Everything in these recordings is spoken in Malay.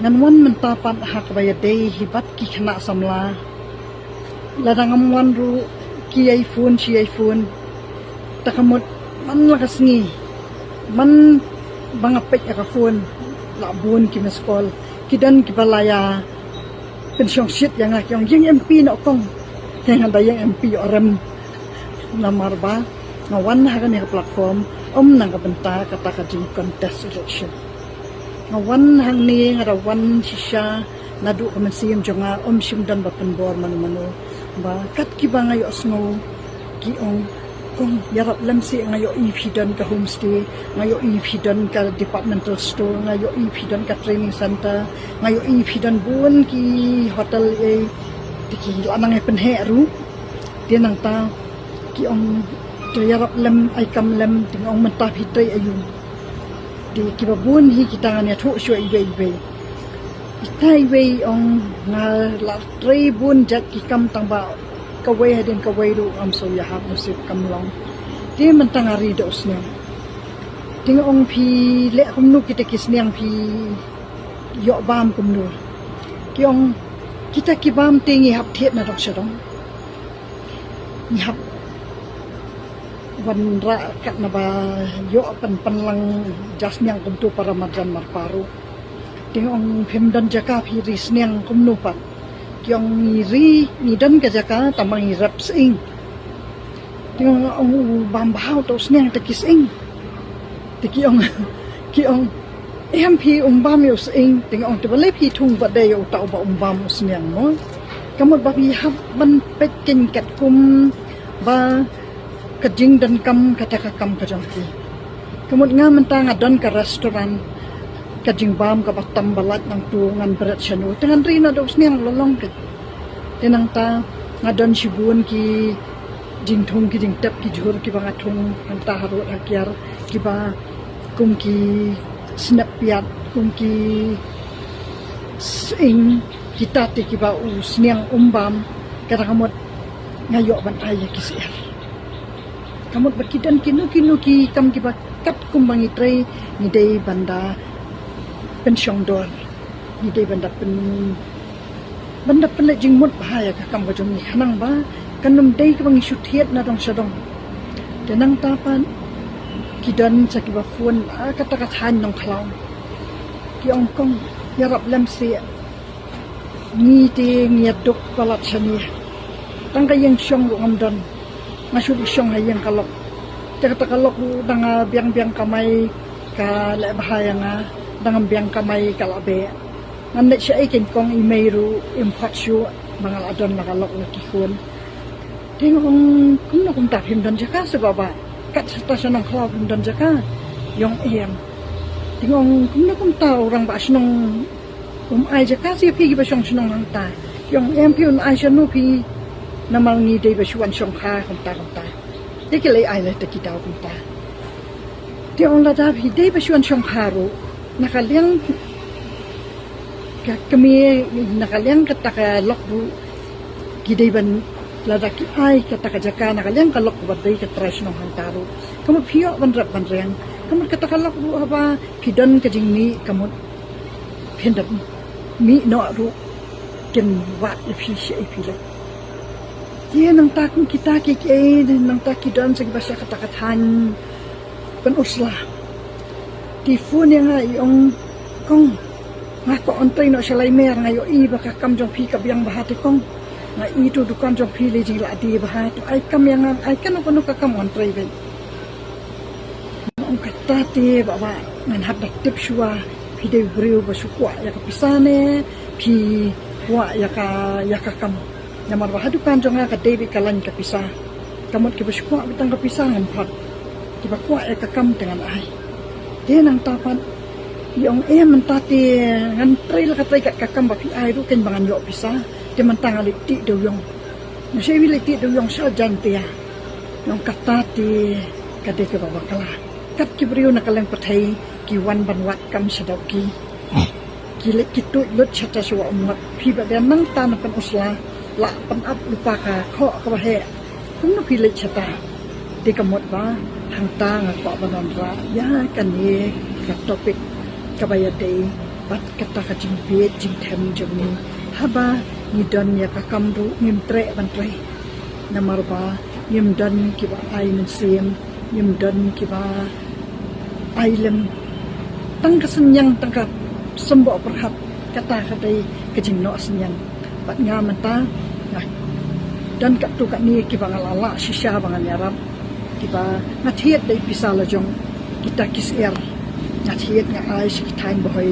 ngan wan mentapan hak baya day hibat ki kena samla ladang wan ru ki iPhone takamot man lakasngi man bangapek aka phone labun ki meskol kidan ki balaya pensyong shit yang MP na kong yang ada yang MP orang namar ba ngawan hagan ya platform nang kabenta kata kajing contest election ngawan hang ni ngarawan sisya nadu kamasiyam jonga simdan bapen bor manu ba kat ki ba ngayo sngo ki kong yarap lamsi ngayo ipidan ka homestay ngayo ipidan ka departmental store ngayo ipidan ka training center ngayo ipidan bun ki hotel tiki lanang penhe ru dia nang ta ki yarap lam ay kam lam ting mentah hitay ayun di kibabun hi kita nganya thuk syo ibe itai we nga la trei bun jat ki kam tangba kawai hadin kawai ru so ya hab musib kamlong dia mentangari do usnya ting pi le kumnu kita kisniang pi yo bam kumnu ki kita ki bam tingi hab thiet na dok sedong ni hab wan ra kat na ba yo panlang jasnyang kumtu para madran marparu ting phemdan jaka phi risnyang kumnu pat kyong ni dan ka jaka tamang rap sing ting bambau to snyang takising ki MP bam yo sing ting te bale phi thung ba de yo tau ba bam snyang mo kamot ba phi hab ban pet kin kat kum ba kajing dan kam kata kam kajang ki kamot nga mentang adon ka restoran kajing bam ka batam balat nang tuangan berat syanu dengan rina dos niang lolong ke tenang ta ngadon sibun ki jingthung ki jingtap ki jhur ki bangathung nang ta haru akyar ki ba kum ki snap piat kum ki sing kita ti ki ba usniang bam kata kamot ngayo ban ay ki siar kamot bakidan kinu ki kam ki ba kat kumbang itrei ni dei banda pensyong dor ni dei banda pen jing mut bahaya ka kam bajong ni hanang ba kanum dei ka bang isuthiet na dong sadong tenang tapan kidan saki ba phone kata kathan nong khlaw ki kong yarap lam se ni te ngiat dok palat chani tang ka yang syong ru ngamdan masuk syong hayang kalok kata kalok danga biang kamai ka le bahaya nga dangam biang kamai kalabe ngan siya ikin kong imeiru impact syu mangal adon nakalok na kikun tingong kung na kung tapim dan jaka sa baba kat sa siya ng klawim dan jaka yung iyam tingong kung na kung tao orang ba sinong ay jaka siya pigi ba siyang sinong ang ta yung iyam piyon ay siya no pi namal ni day ba siyang siyang ka kung ta di kilay ay na takitaw kung ta tingong ladab hiday ba siyang siyang karo nakaliang kami nakaliang kata ka lokbu kiday ban ladaki ay kata ka jaka nakaliang ka lokbu baday ka trash nong hangtaro kamu piyo ban rap ban reng kamu kata ka lokbu haba pidan ka jing ni kamu pendap mi no ru ken wa ipi shi ipi le dia nang takung kita ki nang takidan sa bahasa kata katan ban uslah tifun yang yung kong ngako ontay no salay mer ngayo baka kam jong pi kabyang bahati kong nga itu dukan jong pi le jing la di bahati ay kam yang ay kan no ka kam ontay be ang katate baba ngan hadak tip shua pi de briu basukwa ya kapisane pi wa ya ka kam nyamar bahadukan jong ka debi kalan kapisa kamot ki basukwa bitang kapisa ngampat ki bakwa ya ka kam dengan ay dia nang tapan yung mentati ngan trail ka try kakam ba pi ay ru ken bangan yo pisa dia mentang aliti do yung nasi wiliti do yung sa jantia yung katati kade ke baba kala kat ki brio na kalang pathai ki wan banwat kam sadau ki kilit kitu lut chata suwa umat pi ba dia nang tan pan usla la pan up lupa ka kho ka ba he kum no pilit chata di kamot ba hang ta nga ko banon ra ya kan ni ka topik kabaya day bat kata ka jing bet jing them jong ni haba ni don ya ka kamru ngim tre ban tre namar ba yim don ki ba ai men sim yim don ki ba ai lem tang ka senyang tang ka sembo perhat kata ka dai ka jing no senyang bat nga man ta nah dan kat tu kat ni ki ba ngalala shisha ba ngarap ki ba ngathiet dai pisala jong kita kis er ngathiet nga ai si thain boy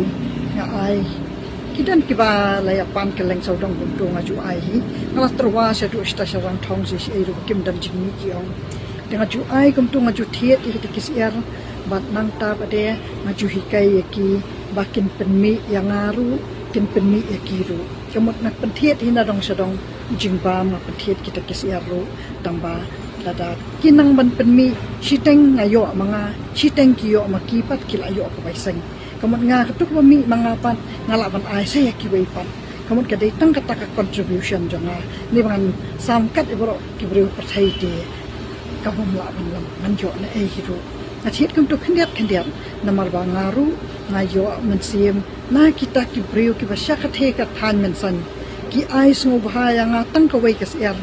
nga ai kidan ki ba laya pan ke leng saudong buntu nga ju ai hi ngala terwa sa du sta sa rang thong si ei ru kim dan jing ni ki ong tenga ju ai kum tu nga ju thiet i ki kis er bat nang ta ba de nga ju hi kai ki bakin penmi yang ngaru kin penmi ki ru kemot nak penthiet hina dong sadong jing ba ma penthiet kita kis er ru tamba lada kinang ban penmi siteng ngayo mga siteng kiyo makipat kilayo ko baiseng kamot nga katuk mi mga pan ngalaban ay saya kiway pan kamot kadai tang kataka contribution jonga ni bangan samkat ibro kibro perthai ti kamom laban lam manjo na ai hiru achit kum tu khendiat namar ba ngaru ngayo mensim na kita kibro ki basya kathe ka than mensan ki ai snu bahaya nga tang kawai kas er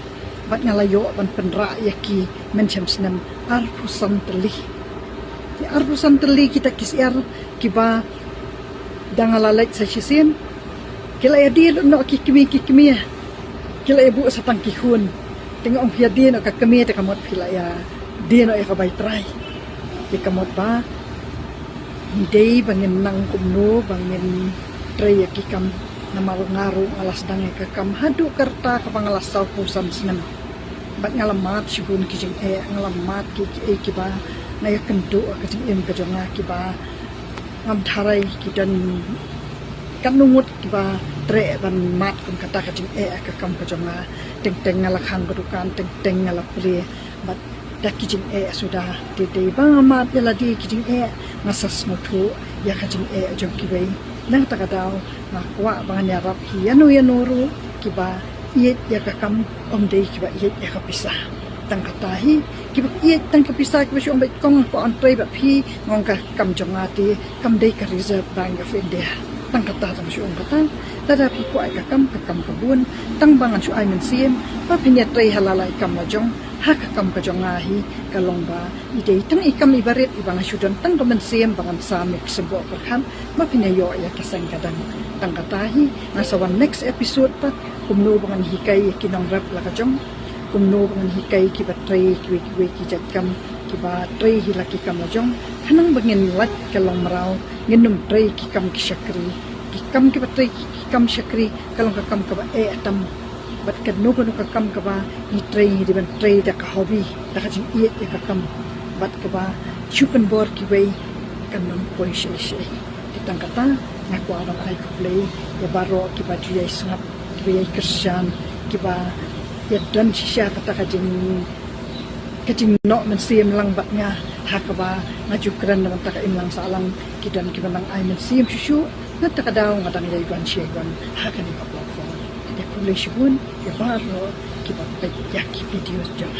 bat ngalayo ban penra yaki menchem snam arpusan teli di arpusan teli kita kis er kiba dangalalait sa sisin kila ya dia no ki kimi kila ibu sa pangkihun tengok om dia dia no ka kami te kamot pila ya dia no ka bai try di kamot ba dei bangin nang kumno bangin try ki kam nama ngaru alas dangai ka kam hadu karta ka pangalas sa pusam sinam bat ngalamat sibun ki jing ngalamat ki ba naya kendo ka jing em ka jonga ki ba ngam tharai ki dan kanungut ki ba tre ban mat kum kata ka jing ka kam ka jonga teng ngala khang kedukan teng ngala pre bat dak ki jing sudah de bang mat ya di ki jing ngasas mutu ya ka jing jong ki bai nang takadaw na kwa bang nyarap hi yanu ki ba iet ya ka kam om dei ki ba iet ya ka pisa tang katahi ki ba iet tang ka pisa ki ba si om bai kong ko an trei ba phi ngong ka kam jonga ti kam dei ka reserve bank of india tang kata tang si om kata tada pi ko ai ka kam kabun tang bangan su ai men sim pa pinya trei halalai kam la jong hak kam ka jonga hi ka longba idei tang ikam ibaret ibang sudan tang men sim bangan samik sebo perhan ma pinya yo ya kesang kadang tang katahi nasawan next episode pa kumno bangan hikai kinong rap la ka jong kumno bangan hikai ki batrei ki jakam ki ba trei hilaki kam la jong hanang bangin lat ka long marau nginum trei ki kam ki shakri ki kam ki batrei ki kam shakri kalong ka kam ka ba atam bat kad no ka kam ka ba ni trei di ban trei da ka hobby da ka jing iet ka kam bat ka ba chupen bor ki wei kanon poi she tang kata ngaku adang ai ku play ya baro ki ba dia sngap ki ba Christian ki ba ya dan shisha kata ka jing no men sim lang bat nga hakaba ngaju kran naman ta ka imlang salang ki dan ki banang ai men sim shushu na ta ka daw ngadang ya iban she gon hakani ka platform ya kulay shibun ya baro ki ba ya ki videos jang